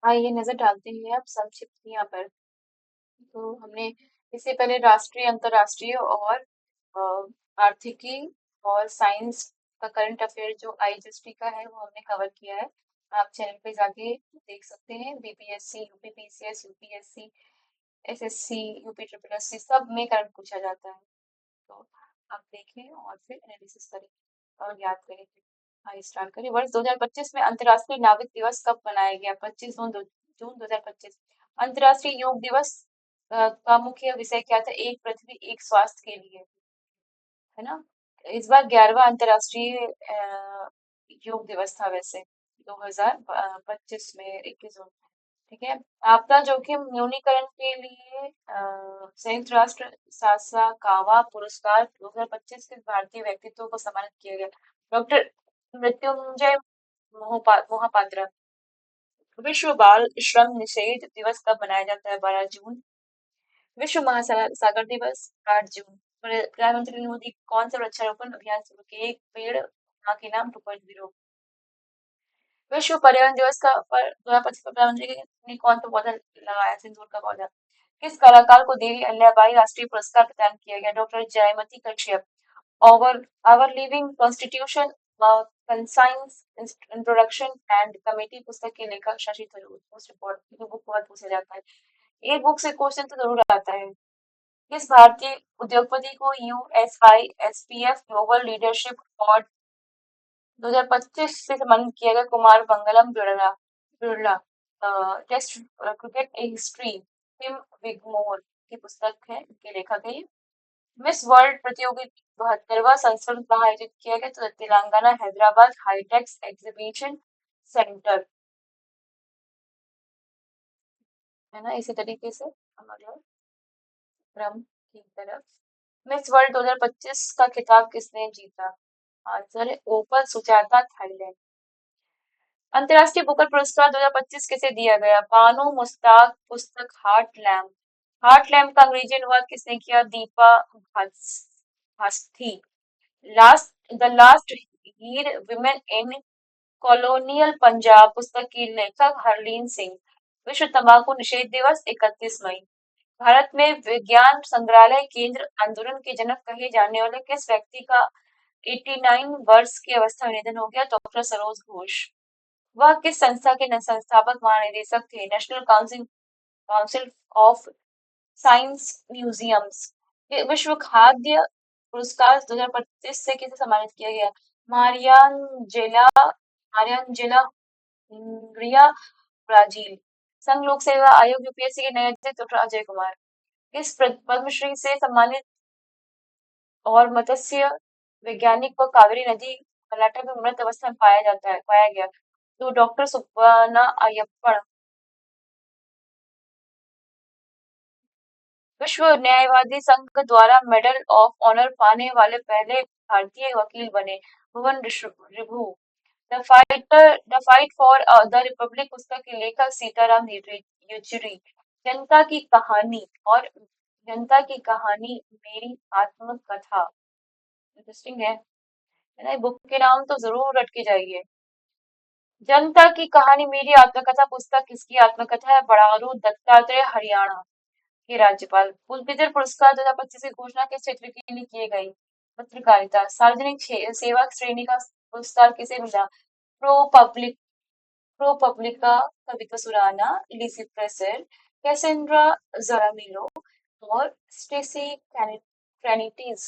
आइए नजर डालते हैं अब संक्षिप्त यहाँ पर। तो हमने इससे पहले राष्ट्रीय, अंतर्राष्ट्रीय और आर्थिकी और साइंस का करंट अफेयर जो आईजीएसटी का है वो हमने कवर किया है। आप चैनल पे जाके देख सकते हैं। BPSC, UP PCS, UPSC, SSC, UP triple SC सब में करंट पूछा जाता है। तो आप देखें और फिर एनालिसिस करें और याद करें। हाँ, स्टार्ट करें। वर्ष 2025 में अंतर्राष्ट्रीय नाविक दिवस कब मनाया गया? 25 जून 2025। अंतर्राष्ट्रीय योग दिवस का मुख्य विषय क्या था? एक पृथ्वी एक स्वास्थ्य के लिए, है ना। इस बार 11वां अंतर्राष्ट्रीय योग दिवस था वैसे 2025 में 21 जून। ठीक है। आपदा जोखिम न्यूनीकरण के लिए संयुक्त राष्ट्र सासाकावा पुरस्कार 2025 के भारतीय व्यक्तित्व को सम्मानित किया गया। डॉक्टर मृत्युंजय मोहपात्रा। विश्व बाल श्रम निषेध दिवस कब मनाया जाता है? 12 जून। विश्व महासागर दिवस 8 जून। प्रधानमंत्री नरेंद्र मोदी कौन सा वृक्षारोपण अभियान शुरू किया? एक पेड़ मां के नाम 2.0। विश्व पर्यावरण दिवस का पर 2025 पर प्रधानमंत्री ने कौन सा पौधा लगाया? सिंदूर का पौधा। किस कलाकार को देवी अहिल्याबाई राष्ट्रीय पुरस्कार प्रदान किया गया? Doctor Joymati Kashyap. Our Our Living Constitution, conscience introduction and committee पुस्तक के लेखक शशि थरूर। मोस्ट इम्पोर्टेंट, ये बुक बहुत पूछा जाता है। एक बुक से क्वेश्चन तो जरूर आता है। किस भारतीय उद्योगपति को यूएसआईएसपीएफ ग्लोबल लीडरशिप अवार्ड 2025 से सम्मानित किया गया? कुमार मंगलम बिरला। बिरला। टेस्ट क्रिकेट ए हिस्ट्री, टिम विगमोर की पुस्तक है, के लेखक है ये। मिस वर्ल्ड प्रतियोगिता 72वां संस्करण कहाँ आयोजित किया गया? तो तेलंगाना, हैदराबाद हाईटेक्स एग्जीबिशन सेंटर, है ना। इसी तरीके से हम अगला क्रम की तरफ। मिस वर्ल्ड 2025 का खिताब किसने जीता? आंसर है ओपल सुजाता, थाईलैंड। अंतर्राष्ट्रीय बुकर पुरस्कार 2025 किसे दिया गया? बानो मुस्ताक, पुस्तक हार्ट लैम्प। हार्ट लैम्प का अंग्रेजी अनुवाद किसने किया? Deepa Bhasthi. The last Heer women in colonial Punjab पुस्तक की लेखक हरलीन सिंह। विश्व तंबाकू निषेध दिवस 31 मई। भारत में विज्ञान संग्रहालय केंद्र आंदोलन के जनक कहे जाने वाले किस व्यक्ति का 89 वर्ष की अवस्था में निधन हो गया? डॉक्टर सरोज घोष। वह किस संस्था के संस्थापक महानिदेशक थे? National council of science museums. विश्व खाद्य पुरस्कार 2025 से किसे सम्मानित किया गया? मारियांजेला हुंगरिया, ब्राजील। संघ लोक सेवा आयोग यूपीएससी के नए अध्यक्ष डॉक्टर अजय कुमार। किस पद्मश्री से सम्मानित और मत्स्य वैज्ञानिक को कावेरी नदी कर्नाटक में मृत अवस्था में पाया गया? तो डॉक्टर सुब्बाना अयप्पन। विश्व न्यायवादी संघ द्वारा मेडल ऑफ ऑनर पाने वाले पहले भारतीय वकील बने Bhuvan Ribhu. The fight for the republic पुस्तक के लेखक सीताराम येचुरी। जनता की कहानी और जनता की कहानी मेरी आत्मकथा। इंटरेस्टिंग है ना। बुक के नाम तो जरूर रट के जाइए। जनता की कहानी मेरी आत्मकथा पुस्तक किसकी आत्मकथा है? बड़ारू दत्तात्रेय, हरियाणा के राज्यपाल। पुलित्जर पुरस्कार 2025 की घोषणा किस क्षेत्र के लिए की गई? पत्रकारिता। सार्वजनिक सेवा श्रेणी का पुरस्कार किसे मिला? प्रो पब्लिक प्रो पब्लिका कविता सुराना, लिसी प्रेसर, कैसेंड्रा जरामिलो और स्टेसी कैनिटीज,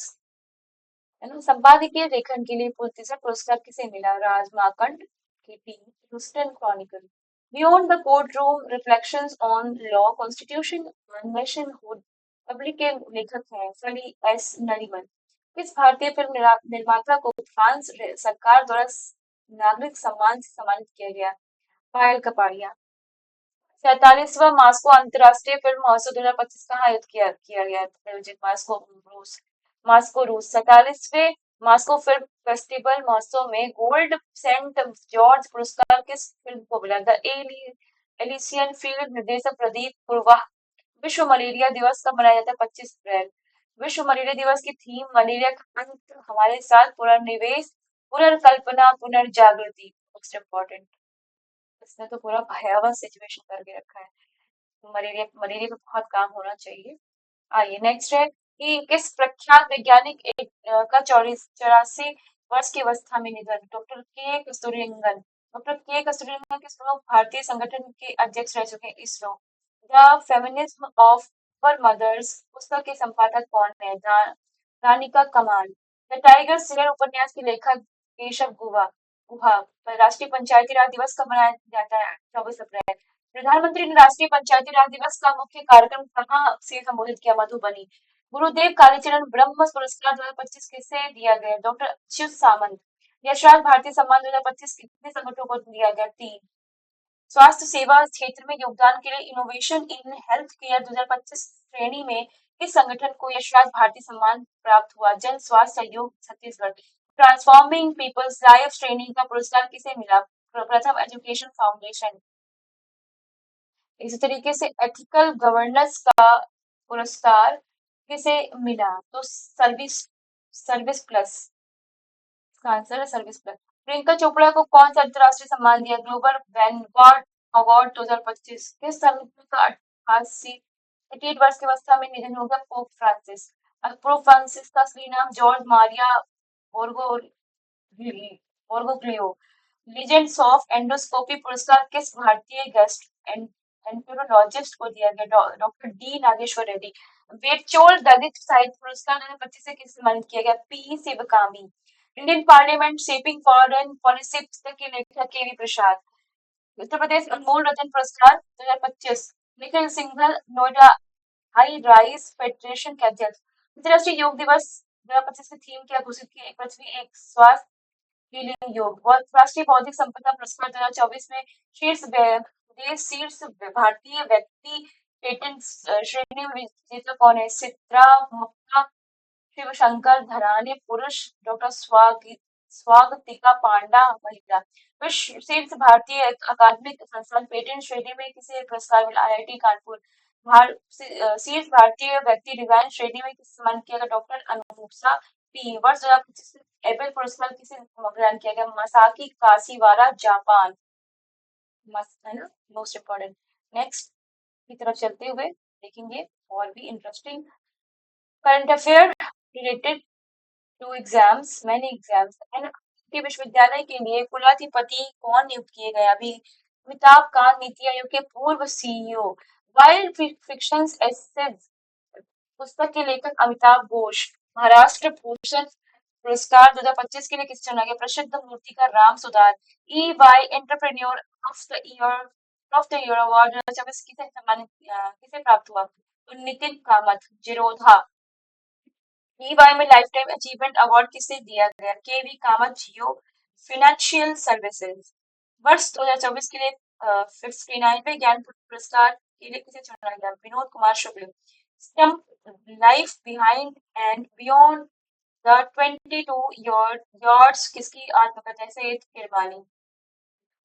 है ना। संपादकीय लेखन के लिए पुलित्जर पुरस्कार किसे मिला? राज मार्कंड की team, Houston Chronicle. Beyond the courtroom reflections on law constitution अन्वेषण हुड पब्लिक के लेखक हैं फली एस नरीमन। किस भारतीय फिल्म निर्माता को फ्रांस सरकार द्वारा नागरिक सम्मान से सम्मानित किया गया? पायल कपाड़िया। 47वां मास्को अंतर्राष्ट्रीय फिल्म महोत्सव 2025 कहाँ आयोजित किया गया? आयोजित मास्को रूस। 47वें मास्को फिल्म फेस्टिवल महोत्सव में गोल्ड सेंट जॉर्ज पुरस्कार किस फिल्म को मिला? द एलिसियन फील्ड, निर्देशक प्रदीप कुरवाह। विश्व मलेरिया दिवस कब मनाया जाता है? 25 अप्रैल। विश्व मलेरिया दिवस की थीम मलेरिया का अंत हमारे साथ पुनर्निवेश, पुनर्कल्पना, पुनर्जागृति। Most important. इसने तो पूरा भयावह सिचुएशन करके रखा है। मलेरिया मलेरिया पे बहुत काम होना चाहिए। आइए नेक्स्ट है कि किस प्रख्यात वैज्ञानिक का 84 वर्ष की अवस्था में निधन। डॉक्टर के कस्तूरिरंगन। डॉक्टर के कस्तूरिरंगन किस प्रमुख भारतीय संगठन के अध्यक्ष रह चुके हैं? ISRO. The feminism of our mothers पुस्तक के संपादक कौन है? रानी का कमाल। द टाइगर सिलर उपन्यास के लेखक केशव गुहा गुहा। राष्ट्रीय पंचायती राज दिवस कब मनाया जाता है? 24 अप्रैल। प्रधानमंत्री ने राष्ट्रीय पंचायती राज दिवस का मुख्य कार्यक्रम कहाँ से संबोधित किया? मधुबनी। गुरुदेव कालीचरण ब्रह्म पुरस्कार 2025 किसे दिया गया? डॉक्टर अच्युत सामंत। यशराज भारतीय सम्मान 2025 कितने संगठनों को दिया गया? 3। स्वास्थ्य सेवा क्षेत्र में योगदान के लिए इनोवेशन इन हेल्थ केयर 2025 श्रेणी में किस संगठन को यशराज भारतीय सम्मान प्राप्त हुआ? जन स्वास्थ्य सहयोग छत्तीसगढ़। ट्रांसफॉर्मिंग पीपल्स लाइफ श्रेणी का पुरस्कार किसे मिला? प्रथम एजुकेशन फाउंडेशन। इसी तरीके से एथिकल गवर्नेंस का पुरस्कार किसे मिला? तो सर्विस सर्विस प्लस। इसका आंसर है सर्विस प्लस। प्रियंका चोपड़ा को कौन सा अंतरराष्ट्रीय सम्मान दिया? Global Vanguard award 2025। किस संगठन का 88 वर्ष की अवस्था में निधन हो गया? Pope Francis. अब पोप फ्रांसिस का असली नाम Jorge Maria Borgo Bergoglio. Legends of endoscopy पुरस्कार किस भारतीय गेस्ट एंटोलॉजिस्ट को दिया गया? Doctor D Nageshwar Reddy. बेचोल दलित साहित्य पुरस्कार 2025 से किसे सम्मानित किया गया? P Sivakami. Indian parliament shaping foreign policy पुस्तक के लेखक के वी प्रसाद। उत्तर प्रदेश अनमोल रतन पुरस्कार 2025 Nikhil Singhal Noida high rise federation के अध्यक्ष। अंतर्राष्ट्रीय योग दिवस 2025 की थीम क्या घोषित की? एक पृथ्वी एक स्वास्थ्य हीलिंग योग। राष्ट्रीय बौद्धिक संपदा पुरस्कार 2024 में शीर्ष भारतीय व्यक्ति पेटेंट श्रेणी में विजेता कौन है? सित्रा मुक्ता शिवशंकर धराने पुरुष। डॉक्टर स्वागतिका पांडा महिला। विश्व शीर्ष भारतीय अकादमिक संस्थान पेटेंट श्रेणी में किसे पुरस्कार मिला? आईआईटी कानपुर। शीर्ष भारतीय व्यक्ति डिजाइन श्रेणी में किसे सम्मानित किया गया? Doctor Anusha P. वर्ष 2025 एबेल पुरस्कार किसे प्रदान किया गया? Masaki Kashiwara Japan. मस्त है ना, मोस्ट इम्पोर्टेंट। नेक्स्ट की तरफ चलते हुए देखेंगे और भी interesting current affair related to exams many exams. NIT विश्वविद्यालय के लिए कुलाधिपति कौन नियुक्त किए गए? अभी अमिताभ कांत नीति आयोग के पूर्व सीईओ। वाइल्ड फिक्शंस एसेज पुस्तक के लेखक अमिताभ घोष। महाराष्ट्र भूषण पुरस्कार 2025 के लिए किसे चुना गया? प्रसिद्ध मूर्तिकार राम सुधार। EY entrepreneur of the year award 2024 किसे सम्मानित किसे प्राप्त हुआ? तो नितिन कामत जिरोधा। EY में लाइफ टाइम अचीवमेंट अवार्ड किसे दिया गया? केवी कामत जियो फाइनेंशियल सर्विसेज। वर्ष 2024 के लिए 59वें ज्ञान पुरस्कार के लिए किसे चुना गया? Vinod Kumar Shukla. Stump life behind and beyond the 22 yards किसकी आत्मकथा है? सैयद किरमानी।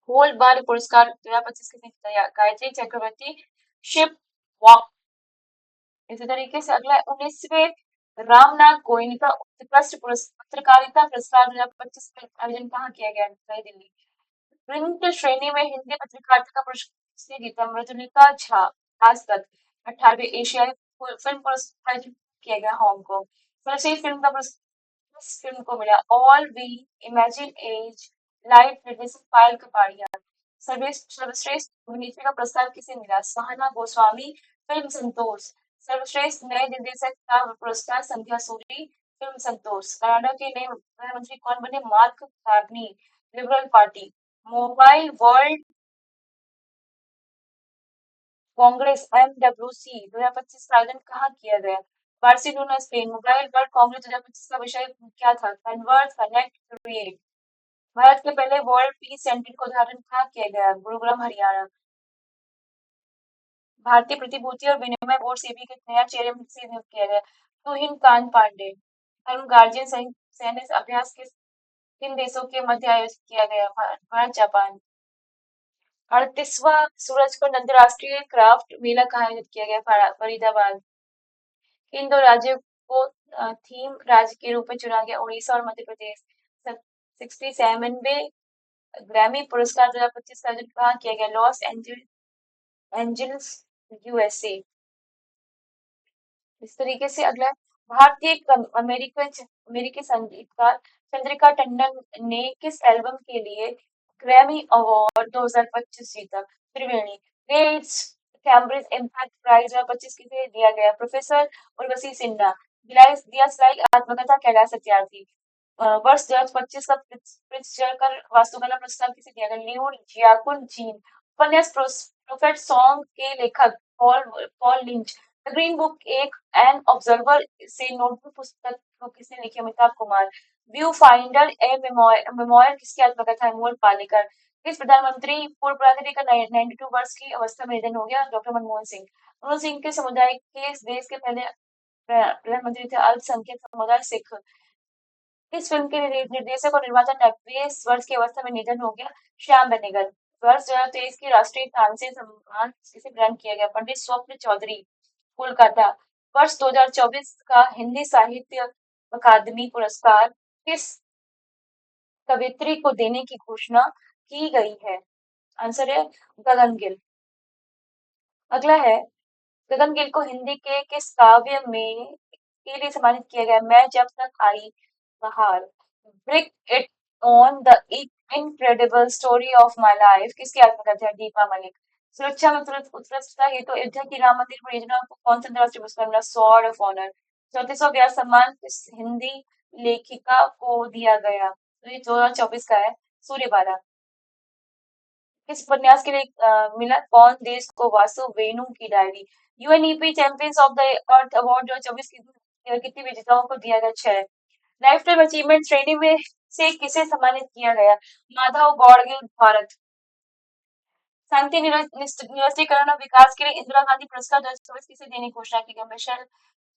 होलबर्ग पुरस्कार 2025 किसने दिया? Gayatri Chakravorty ship walk. इसी तरीके से अगला 19वें रामनाथ गोयनका उत्कृष्ट पत्रकारिता पुरस्कार 2025 का आयोजन कहाँ किया गया? नई दिल्ली। प्रिंट श्रेणी में हिंदी पत्रकारिता का पुरस्कार किसने जीता? मृदुलिका झा। आज तक 18वें एशियाई फिल्म पुरस्कार आयोजित किया गया हांगकांग। सर्वश्रेष्ठ फिल्म का पुरस्कार इस फिल्म को मिला all we imagine as light निर्देशक पायल कपाड़िया। सर्वश्रेष्ठ अभिनेत्री का पुरस्कार किसे मिला? सहाना गोस्वामी फिल्म संतोष। सर्वश्रेष्ठ नए निर्देशक का पुरस्कार संध्या सूरी फिल्म संतोष। कनाडा के नए प्रधानमंत्री कौन बने? Mark Carney Liberal Party. Mobile World Congress MWC 2025 का आयोजन कहाँ किया गया? Barcelona Spain. Mobile World Congress 2025 का विषय क्या था? Convert connect create. भारत के पहले वर्ल्ड पीस सेंटर का उद्घाटन कहाँ किया गया? गुरुग्राम हरियाणा। भारतीय प्रतिभूति और विनिमय बोर्ड सेबी के नया चेयरमैन से नियुक्त किया गया? तुहिन कांत पांडे। गार्जियन सैन्य अभ्यास किन देशों के मध्य आयोजित किया गया? भारत जापान। 38वां सूरजकुंड अंतरराष्ट्रीय क्राफ्ट मेला कहाँ आयोजित किया गया? फरीदाबाद। इन दो राज्यों को थीम राज्य के रूप में चुना गया? उड़ीसा और मध्य प्रदेश। 67वें ग्रैमी पुरस्कार 2025 का आयोजन कहाँ किया गया? Los Angeles, USA. इस तरीके से अगला है, भारतीय अमेरिकी संगीतकार चंद्रिका टंडन ने किस एल्बम के लिए ग्रैमी अवार्ड 2025 जीता? त्रिवेणी। गेट्स कैम्ब्रिज इम्पैक्ट प्राइज 2025 किसे दिया गया? प्रोफेसर उर्वशी सिन्हा। दिया स्लाइक आत्मकथा कैलाश सत्यार्थी। वर्ष 2025 का प्रिट्जकर वास्तुकला पुरस्कार किसे दिया गया? लियो जियाकुन जीन। उपन्यास प्रोफेट सॉन्ग के लेखक Paul Paul lynch. The green book एक एन ऑब्जर्वर से नोटबुक पुस्तक को किसने लिखी? अमिताभ कुमार। व्यू फाइंडर ए मेमोयर किसकी आत्मकथा है? मूल पालेकर। किस पूर्व प्रधानमंत्री का 92 वर्ष की अवस्था में निधन हो गया? डॉक्टर मनमोहन सिंह। मनमोहन सिंह के समुदाय के इस देश के पहले प्रधानमंत्री थे? अल्पसंख्यक समुदाय सिख। इस फिल्म के निर्देशक और निर्माता 90 वर्ष की अवस्था में निधन हो गया? श्याम बेनेगल। वर्ष 2023 की राष्ट्रीय तानसेन सम्मान किसे प्रदान किया गया? पंडित स्वप्न चौधरी, कोलकाता। वर्ष 2024 का हिंदी साहित्य अकादमी पुरस्कार किस कवियत्री को देने की घोषणा की गई है? आंसर है गगन गिल। अगला है, गगन गिल को हिंदी के किस काव्य में के लिए सम्मानित किया गया? मैं जब तक आई बहार। Brick it on the incredible story of my life किसकी आत्मकथा है? दीपा मलिक। सुरक्षा में उत्कृष्टता हेतु अयोध्या की राम मंदिर परियोजना को कौन सा अंतर्राष्ट्रीय पुरस्कार मिला? Sword of honour. 34वां व्यास सम्मान किस हिंदी लेखिका को दिया गया? तो ये 2024 का है, सूर्यबाला। किस उपन्यास के लिए मिला? कौन देश को वासु वेणु की diary. UNEP champions of the earth award 2024 कितने विजेताओं को दिया गया? 6। लाइफ टाइम अचीवमेंट श्रेणी में से किसे सम्मानित किया गया? माधव गौड़गिल, भारत। शांति निरस्त्रीकरण और विकास के लिए इंदिरा गांधी पुरस्कार 2024 किसे देने की घोषणा की गई? मिशेल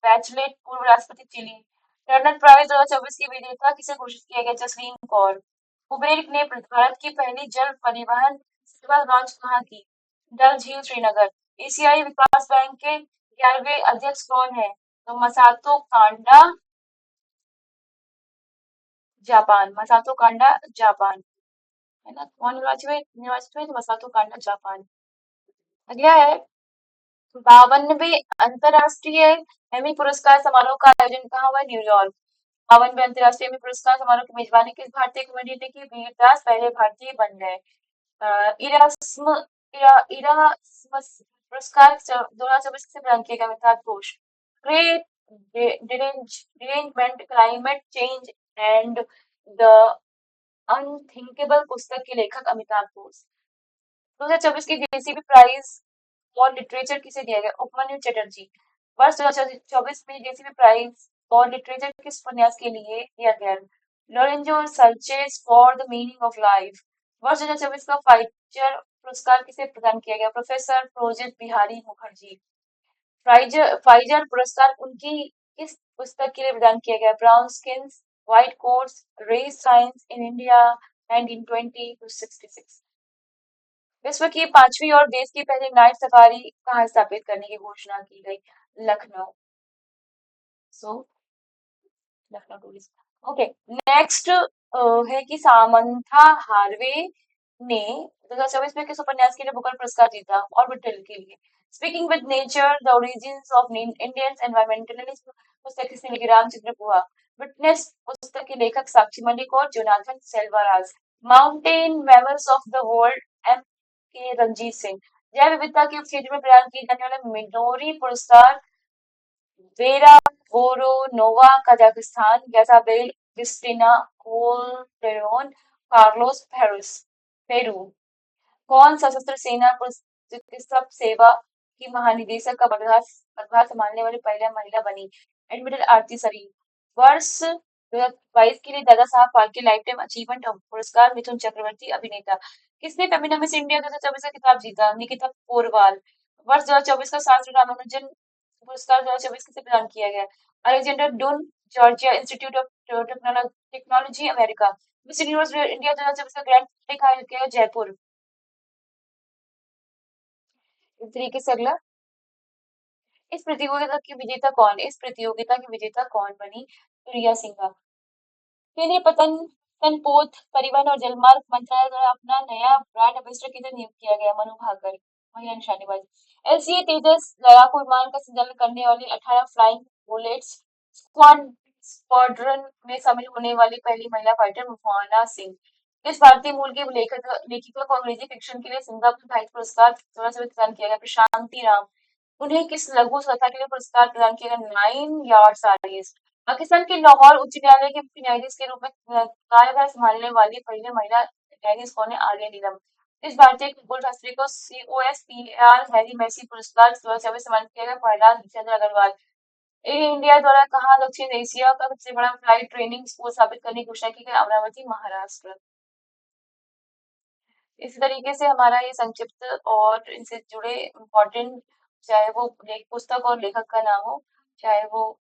बैचलेट, पूर्व राष्ट्रपति चिली। टर्नर प्राइज 2024 की विजेता किसे घोषित किया गया? जसलीन कौर। उबेर ने भारत की पहली जल परिवहन सेवा लॉन्च कहाँ की? डल झील, श्रीनगर। एशियाई विकास बैंक के 11वें अध्यक्ष कौन है? तो मसातो कांडा, जापान। मसातो कांडा, जापान, है ना? कौन निर्वाचित हुए? तो मसातो कांडा, जापान। अगला है, 52वें अंतरराष्ट्रीय एमी पुरस्कार समारोह का आयोजन कहाँ हुआ? न्यूयॉर्क। 52वें अंतरराष्ट्रीय एमी पुरस्कार समारोह की मेजबानी किस भारतीय कॉमेडियन ने की? वीर दास पहले भारतीय बन गए। इरास्म इरास्मस पुरस्कार 2024 से प्रदान किया गया? Amitabh Ghosh. Great derangement, climate change and the unthinkable पुस्तक के लेखक अमिताभ घोष। 2024 की जेसीबी प्राइज फॉर लिटरेचर किसे दिया गया? उपमन्यु चटर्जी। वर्ष 2024 में जेसीबी प्राइज फॉर लिटरेचर किस उपन्यास के लिए दिया गया? Lorenzo searches for the meaning of life. वर्ष 2024 का फाइजर पुरस्कार किसे प्रदान किया गया? प्रोफेसर प्रोजित बिहारी मुखर्जी। फाइजर पुरस्कार उनकी किस पुस्तक के लिए प्रदान किया गया? Brown skins, white coats, race science in India 1920 to 66। विश्व की 5वीं और देश की पहली नाइट सफारी कहाँ स्थापित करने की घोषणा की गई? लखनऊ। सो लखनऊ टूरिज्म। ओके, नेक्स्ट है कि सामंथा हार्वे ने 2024 में किस उपन्यास के लिए बुकर पुरस्कार जीता? ऑर्बिटल के लिए। Speaking with nature the origins of Indian environmentalism पुस्तक किसने लिखी? रामचंद्र गुहा। विटनेस पुस्तक के लेखक साक्षी मलिक और Jonathan Selvaraj. Mountain mammals of the world M K Ranjit Singh. जैव विविधता के क्षेत्र में प्रदान किए जाने वाले मिडोरी पुरस्कार वेरा वोरोनोवा, कजाकिस्तान। गैजाबेल Cristina Colteron, Carlos Perus, Peru. कौन सशस्त्र सेना चिकित्सा सेवा की महानिदेशक का पदभार संभालने वाली पहली महिला बनी? एडमिरल आरती सरीन। वर्ष 2022 के लिए Dada Saheb Phalke life time achievement पुरस्कार मिथुन चक्रवर्ती, अभिनेता। किसने फेमिना मिस इंडिया 2024 का खिताब जीता? निकिता पोरवाल। वर्ष 2024 का शास्त्र रामानुजन पुरस्कार 2024 किसे प्रदान किया गया? Alexander Dunn, Georgia Institute of Technology, America. Miss Universe India 2024 का ग्रैंड प्रिक्स आयोजित किया गया? जयपुर। इस तरीके से अगला, इस प्रतियोगिता की विजेता कौन? इस प्रतियोगिता की विजेता कौन बनी? प्रिया सिंघा। केंद्रीय पतन पोत परिवहन और जलमार्ग मंत्रालय द्वारा अपना नया ब्रांड एम्बेसडर के लिए नियुक्त किया गया मनु भाकर, महिला निशानेबाज। एलसीए तेजस लड़ाकू विमान का संचालन करने वाली 18 फ्लाइंग बुलेट्स स्क्वाड्रन में शामिल होने वाली पहली महिला फाइटर मुफाना सिंह। इस भारतीय मूल की लेखिका को अंग्रेजी फिक्शन के लिए सिंगापुर साहित्य पुरस्कार 2016 में प्रदान किया गया। प्रशांति राम, उन्हें किस लघु कथा के लिए पुरस्कार प्रदान किया गया? 9 यार्ड साड़ीज। पाकिस्तान के लाहौर उच्च न्यायालय के मुख्य न्यायाधीश के रूप में कार्यभार संभालने वाली पहली महिला न्यायाधीश कौन है? आर्या नीलम। इस भारतीय खगोल शास्त्री को COSPAR हैरी मैसी पुरस्कार 2024 सम्मानित किया गया। प्रहलाद चंद्र अग्रवाल। एयर इंडिया द्वारा कहाँ दक्षिण एशिया का सबसे बड़ा फ्लाइट ट्रेनिंग स्कूल स्थापित करने की घोषणा की गई? अमरावती, महाराष्ट्र। इसी तरीके से हमारा ये संक्षिप्त और इनसे जुड़े इम्पोर्टेंट, चाहे वो पुस्तक और लेखक का नाम हो, चाहे वो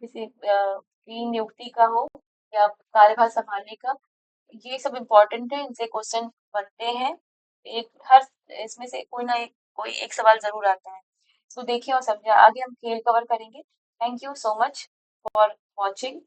किसी की नियुक्ति का हो या कार्यभार संभालने का, ये सब इम्पोर्टेंट है, इनसे क्वेश्चन बनते हैं। एक हर इसमें से कोई एक सवाल जरूर आता है। तो देखिए और समझिए। आगे हम खेल कवर करेंगे। Thank you so much for watching.